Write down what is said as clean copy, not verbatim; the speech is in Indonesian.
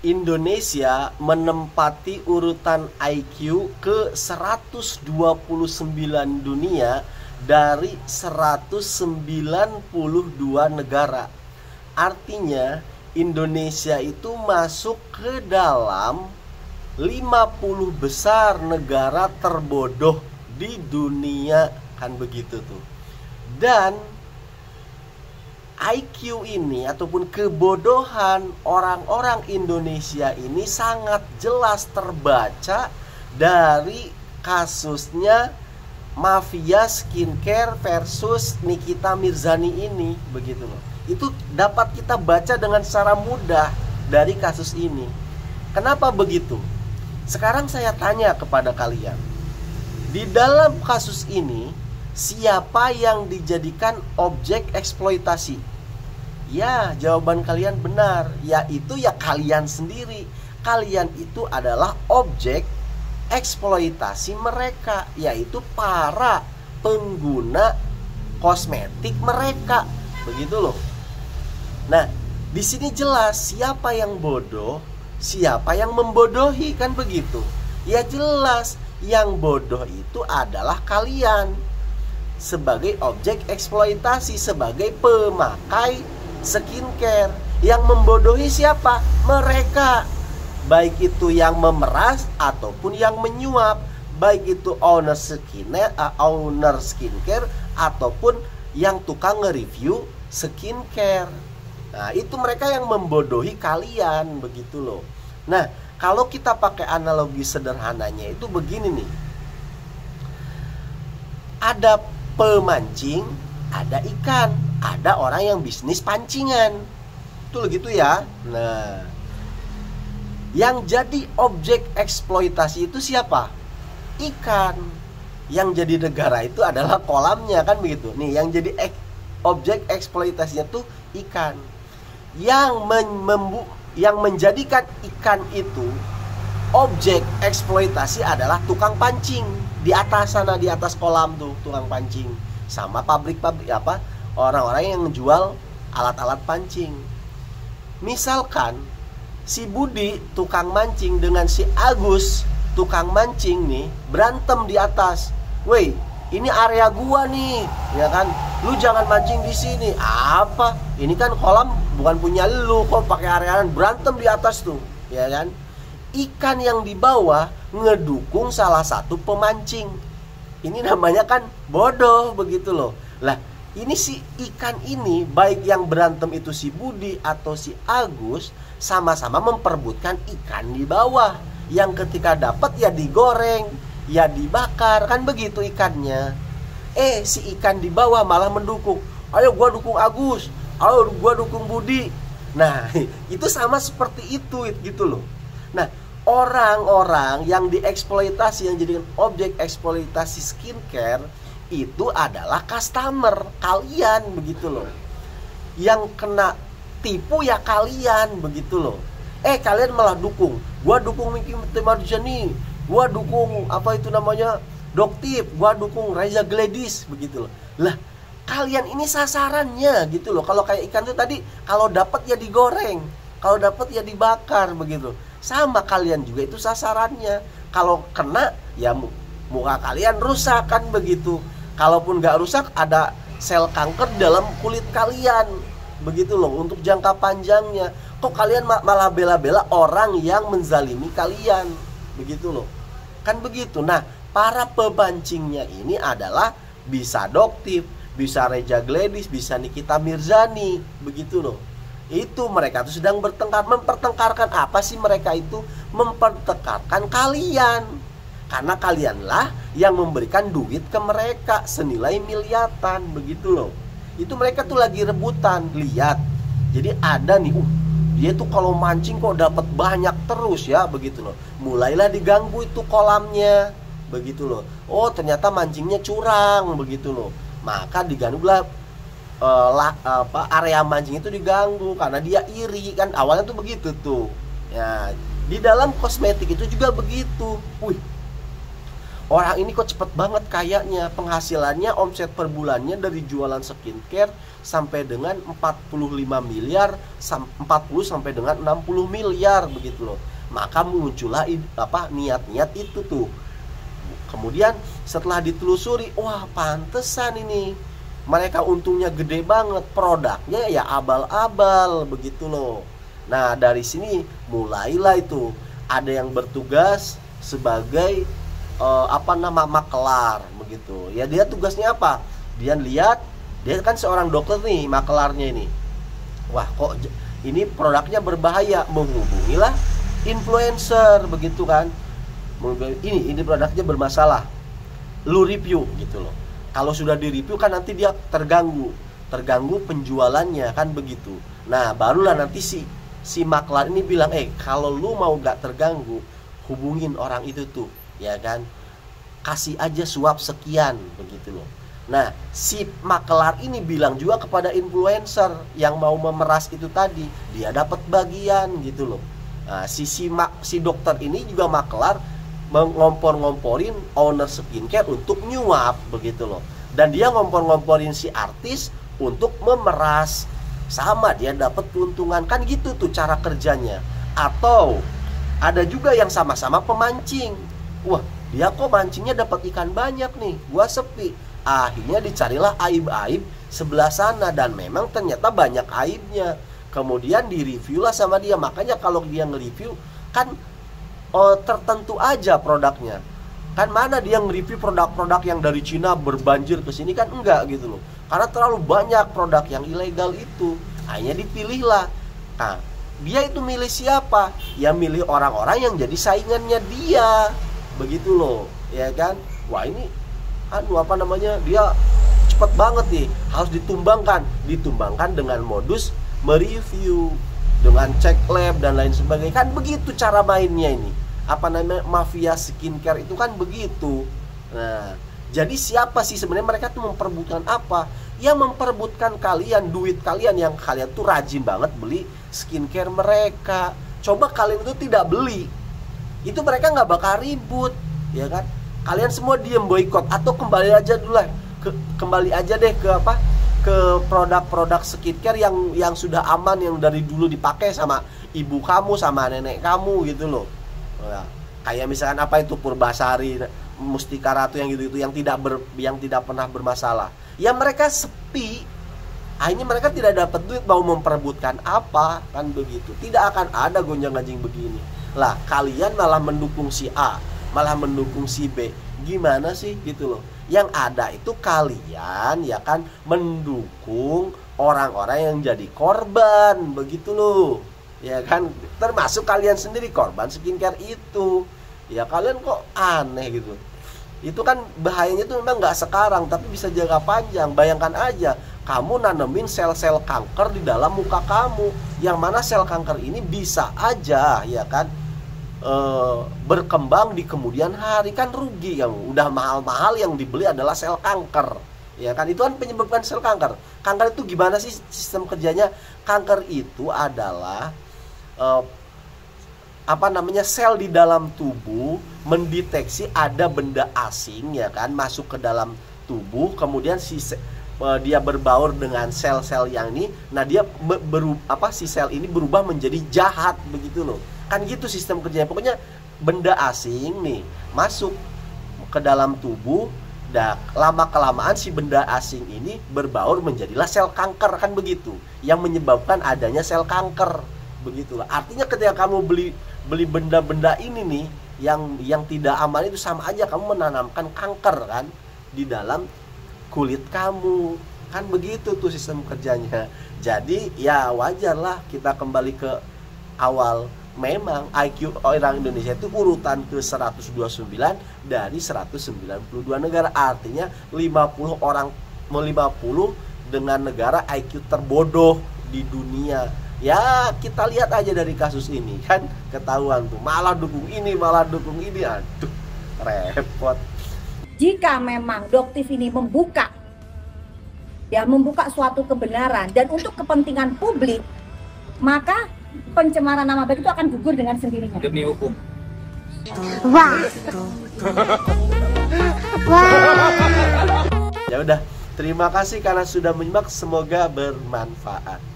Indonesia menempati urutan IQ ke 129 dunia dari 192 negara. Artinya Indonesia itu masuk ke dalam 50 besar negara terbodoh di dunia, kan begitu tuh. Dan IQ ini ataupun kebodohan orang-orang Indonesia ini sangat jelas terbaca dari kasusnya mafia skincare versus Nikita Mirzani ini, begitu loh. Itu dapat kita baca dengan secara mudah dari kasus ini. Kenapa begitu? Sekarang saya tanya kepada kalian, di dalam kasus ini siapa yang dijadikan objek eksploitasi? Ya, jawaban kalian benar, yaitu ya kalian sendiri. Kalian itu adalah objek eksploitasi mereka, yaitu para pengguna kosmetik mereka, begitu loh. Nah, di sini jelas siapa yang bodoh, siapa yang membodohi, kan begitu. Ya jelas, yang bodoh itu adalah kalian sebagai objek eksploitasi, sebagai pemakai skincare. Yang membodohi siapa? Mereka. Baik itu yang memeras ataupun yang menyuap, baik itu owner skincare ataupun yang tukang nge-review skincare. Nah, itu mereka yang membodohi kalian, begitu loh. Nah, kalau kita pakai analogi sederhananya itu begini nih. Ada pemancing, ada ikan, ada orang yang bisnis pancingan. Betul gitu ya. Nah, yang jadi objek eksploitasi itu siapa? Ikan. Yang jadi negara itu adalah kolamnya, kan begitu. Nih, yang jadi objek eksploitasinya tuh ikan. Yang menjadikan ikan itu objek eksploitasi adalah tukang pancing. Di atas sana, di atas kolam tuh tukang pancing, sama pabrik-pabrik apa, orang-orang yang menjual alat-alat pancing. Misalkan si Budi tukang mancing dengan si Agus tukang mancing nih berantem di atas. Woi, ini area gua nih, ya kan? Lu jangan mancing di sini. Apa? Ini kan kolam bukan punya lu, kok pakai areaan, berantem di atas tuh, ya kan? Ikan yang di bawah ngedukung salah satu pemancing. Ini namanya kan bodoh, begitu loh. Lah, ini si ikan ini, baik yang berantem itu si Budi atau si Agus, sama-sama memperebutkan ikan di bawah. Yang ketika dapat ya digoreng, ya dibakar, kan begitu ikannya. Si ikan di bawah malah mendukung. Ayo gua dukung Agus, ayo gua dukung Budi. Nah, itu sama seperti itu gitu loh. Nah, orang-orang yang dieksploitasi, yang jadi objek eksploitasi skincare itu adalah customer kalian, begitu loh. Yang kena tipu ya kalian, begitu loh. Kalian malah dukung. Gua dukung Nikita Mirzani, gua dukung apa itu namanya Doktip, gua dukung Reza Gladys, begitu loh. Lah, kalian ini sasarannya, gitu loh. Kalau kayak ikan tuh tadi, kalau dapat ya digoreng, kalau dapat ya dibakar, begitu. Sama kalian juga itu sasarannya. Kalau kena ya muka kalian rusak, kan begitu. Kalaupun nggak rusak, ada sel kanker dalam kulit kalian, begitu loh. Untuk jangka panjangnya, kok kalian malah bela-bela orang yang menzalimi kalian, begitu loh. Kan begitu. Nah, para pemancingnya ini adalah bisa Doktip, bisa Reza Gladys, bisa Nikita Mirzani, begitu loh. Itu mereka tuh sedang bertengkar. Mempertengkarkan apa sih mereka itu? Mempertengkarkan kalian. Karena kalianlah yang memberikan duit ke mereka senilai miliaran, begitu loh. Itu mereka tuh lagi rebutan. Lihat, jadi ada nih, dia tuh kalau mancing kok dapat banyak terus ya, begitu loh. Mulailah diganggu itu kolamnya, begitu loh. Oh, ternyata mancingnya curang, begitu loh. Maka diganggulah area mancing itu diganggu karena dia iri, kan awalnya tuh begitu tuh ya. Di dalam kosmetik itu juga begitu. orang ini kok cepet banget kayaknya, penghasilannya omset per bulannya dari jualan skincare sampai dengan 45 miliar, 40 sampai dengan 60 miliar begitu loh. Maka muncullah niat-niat itu tuh. Kemudian setelah ditelusuri, wah pantesan ini mereka untungnya gede banget, produknya ya abal-abal begitu loh. Nah dari sini mulailah itu ada yang bertugas sebagai makelar begitu. Ya dia tugasnya apa? Dia lihat, dia kan seorang dokter nih makelarnya ini. Wah kok ini produknya berbahaya, menghubungilah influencer begitu kan. Ini produknya bermasalah, lu review gitu loh. Kalau sudah di-review kan nanti dia terganggu penjualannya kan begitu. Nah barulah nanti si maklar ini bilang, kalau lu mau gak terganggu, hubungin orang itu tuh, ya kan, kasih aja suap sekian begitu loh. Nah si maklar ini bilang juga kepada influencer yang mau memeras itu tadi, dia dapat bagian gitu loh. Nah, si dokter ini juga maklar mengompor-ngomporin owner skincare untuk nyuap begitu loh. Dan dia ngompor-ngomporin si artis untuk memeras, sama dia dapat keuntungan kan gitu tuh cara kerjanya. Atau ada juga yang sama-sama pemancing. Wah, dia kok mancingnya dapat ikan banyak nih, gua sepi. Akhirnya dicarilah aib-aib sebelah sana dan memang ternyata banyak aibnya. Kemudian direview lah sama dia. Makanya kalau dia nge-review kan tertentu aja produknya. Kan mana dia nge-review produk-produk yang dari Cina berbanjir ke sini kan enggak gitu loh. Karena terlalu banyak produk yang ilegal itu. Akhirnya dipilihlah. Nah, dia itu milih siapa? Ya milih orang-orang yang jadi saingannya dia. Begitu loh, ya kan? Wah, ini dia cepet banget nih. Harus ditumbangkan dengan modus mereview, dengan cek lab dan lain sebagainya. Kan begitu cara mainnya ini. Mafia skincare itu kan begitu. Nah, jadi siapa sih sebenarnya mereka tuh memperebutkan apa? Ya memperebutkan kalian, duit kalian yang kalian tuh rajin banget beli skincare mereka. Coba kalian itu tidak beli, itu mereka nggak bakal ribut, ya kan? Kalian semua diem boikot atau kembali aja deh ke produk-produk skincare yang sudah aman, yang dari dulu dipakai sama ibu kamu, sama nenek kamu gitu loh. Nah, kayak misalkan Purbasari, Mustika Ratu yang gitu-gitu yang tidak pernah bermasalah. Ya mereka sepi. Akhirnya mereka tidak dapat duit, mau memperebutkan apa kan begitu. Tidak akan ada gonjang-ganjing begini. Lah, kalian malah mendukung si A, malah mendukung si B. Gimana sih gitu loh. Yang ada itu kalian ya kan mendukung orang-orang yang jadi korban begitu loh. Ya kan, termasuk kalian sendiri korban skincare itu. Ya kalian kok aneh gitu. Itu kan bahayanya tuh memang nggak sekarang, tapi bisa jangka panjang. Bayangkan aja, kamu nanemin sel-sel kanker di dalam muka kamu, yang mana sel kanker ini bisa aja ya kan berkembang di kemudian hari. Kan rugi, yang udah mahal-mahal yang dibeli adalah sel kanker. Ya kan, itu kan penyebabkan sel kanker. Kanker itu gimana sih sistem kerjanya? Kanker itu adalah sel di dalam tubuh mendeteksi ada benda asing ya kan masuk ke dalam tubuh, kemudian dia berbaur dengan sel-sel yang ini. Nah, si sel ini berubah menjadi jahat begitu loh. Kan gitu sistem kerjanya. Pokoknya benda asing nih masuk ke dalam tubuh, dan lama-kelamaan si benda asing ini berbaur menjadilah sel kanker kan begitu, yang menyebabkan adanya sel kanker. Begitulah. Artinya ketika kamu beli benda-benda ini nih yang tidak aman, itu sama aja kamu menanamkan kanker kan di dalam kulit kamu. Kan begitu tuh sistem kerjanya. Jadi ya wajarlah kita kembali ke awal. Memang IQ orang Indonesia itu urutan ke 129 dari 192 negara. Artinya 50 dengan negara IQ terbodoh di dunia. Ya kita lihat aja dari kasus ini kan ketahuan tuh, malah dukung ini, aduh repot. Jika memang Doktiv ini membuka suatu kebenaran dan untuk kepentingan publik, maka pencemaran nama baik itu akan gugur dengan sendirinya. Demi hukum. Wah. Wah. Ya udah, terima kasih karena sudah menyimak, semoga bermanfaat.